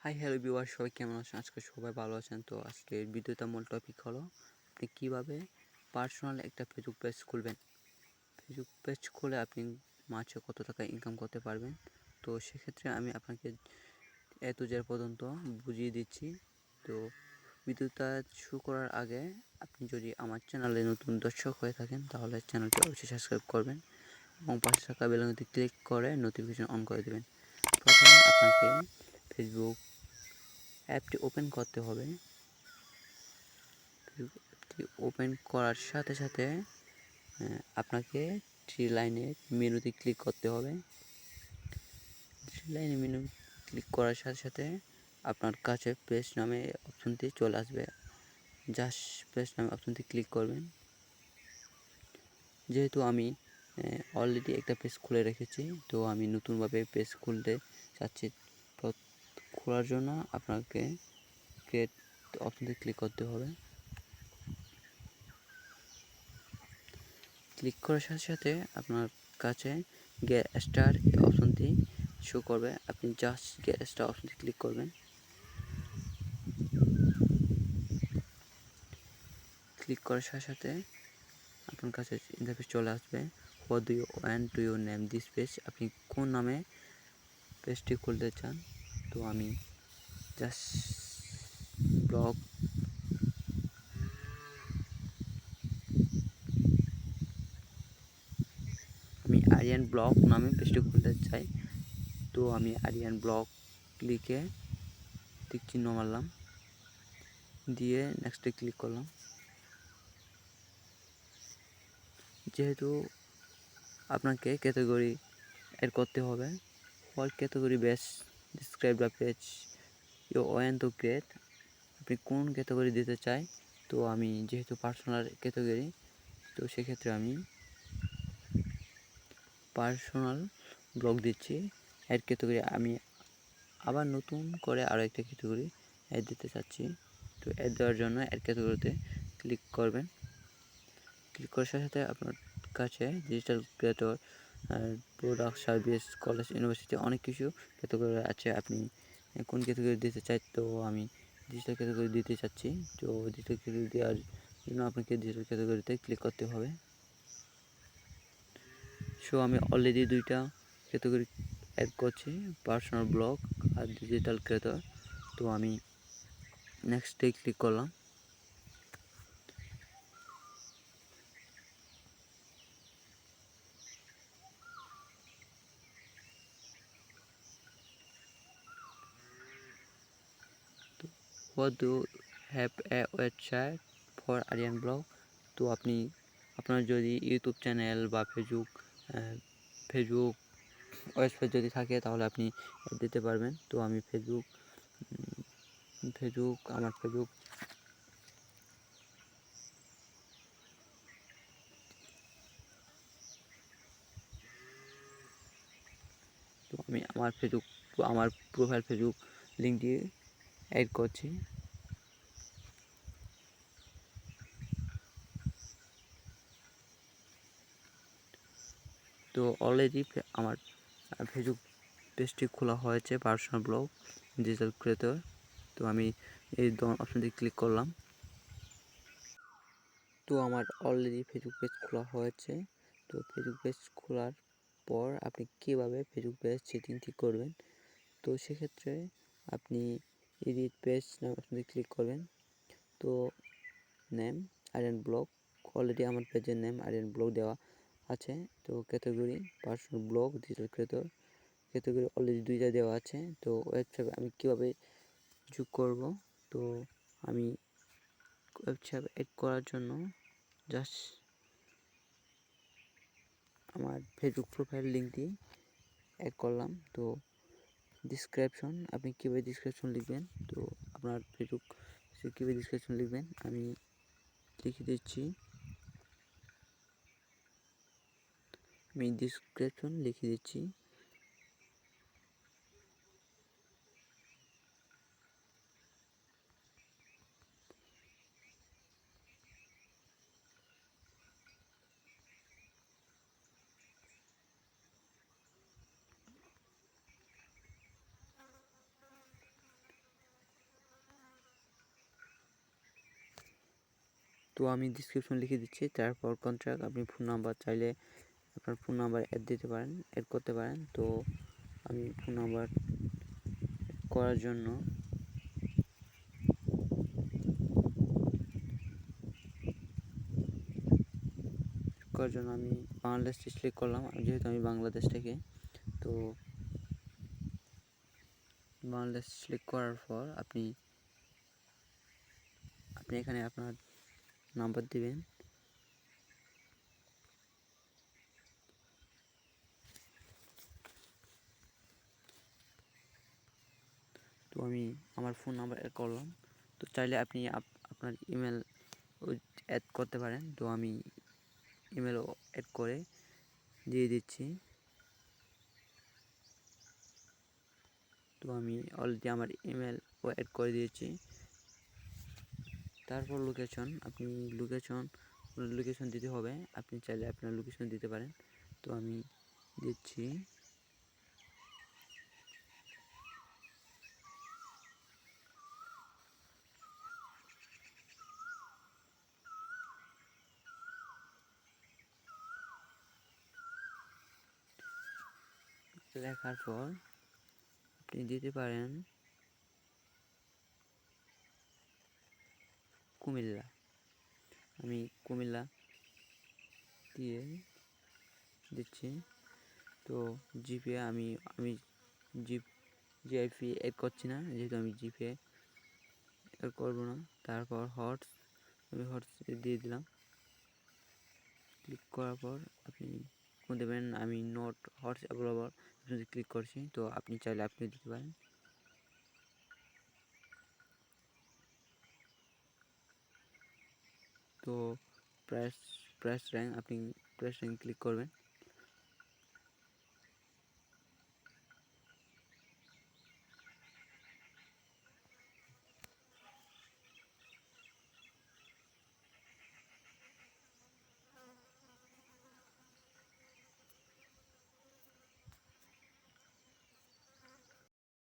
Hi hello viewer, সবাই কেমন আছেন? আজকে সবাই ভালো আছেন। তো আজকের ভিডিওতে মূল টপিক হলো আপনি কীভাবে পার্সোনাল একটা ফেসবুক পেজ খুলবেন। ফেসবুক পেজ খুলে আপনি মাসে কত টাকা ইনকাম করতে পারবেন। তো সেক্ষেত্রে আমি আপনাকে এ টু জেড পর্যন্ত বুঝিয়ে দিচ্ছি। তো ভিডিওটা শুরু করার আগে আপনি যদি আমার চ্যানেলে নতুন দর্শক হয়ে থাকেন তাহলে চ্যানেলটি অবশ্যই সাবস্ক্রাইব করবেন এবং পাশে থাকা বেল আইকনটি ক্লিক করে নোটিফিকেশন অন করে দেবেন। প্রথমে আপনাকে ফেসবুক অ্যাপটি ওপেন করতে হবে। অ্যাপটি ওপেন করার সাথে সাথে আপনাকে থ্রি লাইনের মেনুতে ক্লিক করতে হবে। থ্রি লাইনের মেনু ক্লিক করার সাথে সাথে আপনার কাছে পেজ নামে অপশনটি চলে আসবে। জাস্ট পেজ নামে অপশনটি ক্লিক করবেন। যেহেতু আমি অলরেডি একটা পেজ খুলে রেখেছি, তো আমি নতুনভাবে পেজ খুলতে চাচ্ছি। খোলার জন্য আপনাকে ক্রিয়েট অপশনটি ক্লিক করতে হবে। ক্লিক করার সাথে সাথে আপনার কাছে গেট স্টার অপশনটি শো করবে। আপনি জাস্ট গেট স্টার অপশনটি ক্লিক করবেন। ক্লিক করার সাথে সাথে আপনার কাছে ইন্টারফেস চলে আসবে। What do you want to you name this page, আপনি কোন নামে পেজটি খুলতে চান। তো আমি জাস্ট ব্লগ আরিয়ান ব্লগ নামে পেজটি খুলতে চাই। তো আমি আরিয়ান ব্লগ লিখে টিক চিহ্ন মারলাম, দিয়ে নেক্সটে ক্লিক করলাম। যেহেতু আপনাকে ক্যাটাগরি এড করতে হবে, what category best describe the page you want to create, আপনি কোন ক্যাটাগরি দিতে চাই। তো আমি যেহেতু পার্সোনাল ক্যাটাগরি, তো সেক্ষেত্রে আমি পার্সোনাল ব্লগ দিচ্ছি। অ্যাড ক্যাটাগরি আমি আবার নতুন করে আরও একটা ক্যাটাগরি অ্যাড দিতে চাচ্ছি। তো অ্যাড দেওয়ার জন্য অ্যাড ক্যাটাগরিতে ক্লিক করবেন। ক্লিক করার সাথে সাথে আপনার কাছে digital creator, product, service, college, university অনেক কিছু ক্যাটাগরি আছে। আপনি কোন ক্যাটাগরি দিতে চাই, তো আমি ডিজিটাল ক্যাটাগরি দিতে চাচ্ছি। তো ডিজিটাল ক্যাটাগরি দেওয়ার জন্য আপনাকে ডিজিটাল ক্যাটাগরিতে ক্লিক করতে হবে। সো আমি অলরেডি দুইটা ক্যাটাগরি অ্যাড করছি, পার্সোনাল ব্লগ আর ডিজিটাল ক্রিয়েটর। তো আমি নেক্সটে ক্লিক করলাম। What do have a website for Aryan blog. তো আপনি আপনার যদি ইউটিউব চ্যানেল বা ফেসবুক ওয়েবসাইট যদি থাকে তাহলে আপনি দিতে পারবেন। তো আমি আমার ফেসবুক তো আমি আমার প্রোফাইল ফেসবুক লিঙ্ক দিয়ে অ্যাড করছি। তো অলরেডি আমার ফেসবুক পেজটি খোলা হয়েছে, পার্সোনাল ব্লগ ডিজিটাল ক্রিয়েটর। তো আমি এই অপশনটি ক্লিক করলাম। তো আমার অলরেডি ফেসবুক পেজ খোলা হয়েছে। তো ফেসবুক পেজ খোলার পর আপনি কীভাবে ফেসবুক পেজ সেটিং ঠিক করবেন, তো সেক্ষেত্রে আপনি এডিট পেজ নাম অপশনটি ক্লিক করবেন। তো নেম আরিয়ান ব্লগ, অলরেডি আমার পেজের নেম আরিয়ান ব্লগ দেওয়া আছে। তো category personal blog digital creator, category already দুইটা দেওয়া আছে। তো ওয়েবসাইট আমি কীভাবে যোগ করব, তো আমি ওয়েবসাইট অ্যাড করার জন্য জাস্ট আমার ফেসবুক প্রোফাইল লিঙ্কটি অ্যাড করলাম। তো ডিসক্রিপশন, আপনি কীভাবে ডিসক্রিপশন লিখবেন, তো আপনার ফেসবুক কীভাবে ডিসক্রিপশন লিখবেন আমি লিখে দিচ্ছি। আমি ডিসক্রিপশন লিখে দিচ্ছি। তো আমি ডিসক্রিপশন লিখে দিচ্ছি, তারপর কন্ট্রাক্ট। আপনি ফোন নাম্বার চাইলে আপনার ফোন নাম্বার অ্যাড দিতে পারেন, অ্যাড করতে পারেন। তো আমি ফোন নাম্বার করার জন্য আমি বাংলাদেশ সিলেক্ট করলাম, যেহেতু আমি বাংলাদেশ থেকে। তো বাংলাদেশ সিলেক্ট করার পর আপনি এখানে আপনার নাম্বার দিবেন। তো আমি আমার ফোন নাম্বার অ্যাড করলাম। তো চাইলে আপনি আপনার ইমেল অ্যাড করতে পারেন। তো আমি ইমেলও অ্যাড করে দিয়ে দিচ্ছি। তো আমি অলরেডি আমার ইমেলও অ্যাড করে দিয়েছি। তারপর লোকেশন, আপনি লোকেশন দিতে হবে। আপনি চাইলে আপনার লোকেশন দিতে পারেন। তো আমি দিচ্ছি। লেখার পর আপনি দিতে পারেন কুমিল্লা। আমি কুমিল্লা দিয়ে দিচ্ছি। তো জিপে আমি জিআইপি অ্যাড করছি না, যেহেতু আমি জিপে অ্যাড করবো না। তারপর আমি হটস দিয়ে দিলাম। ক্লিক করার পর আপনি দেবেন, আমি নোট হটস অ্যাভেলেবল ক্লিক করছি। তো আপনি চাইলে আপনি দিতে পারেন। তো প্রাইস র্যাঙ্ক, আপনি প্রাইস র্যাঙ্ক ক্লিক করবেন।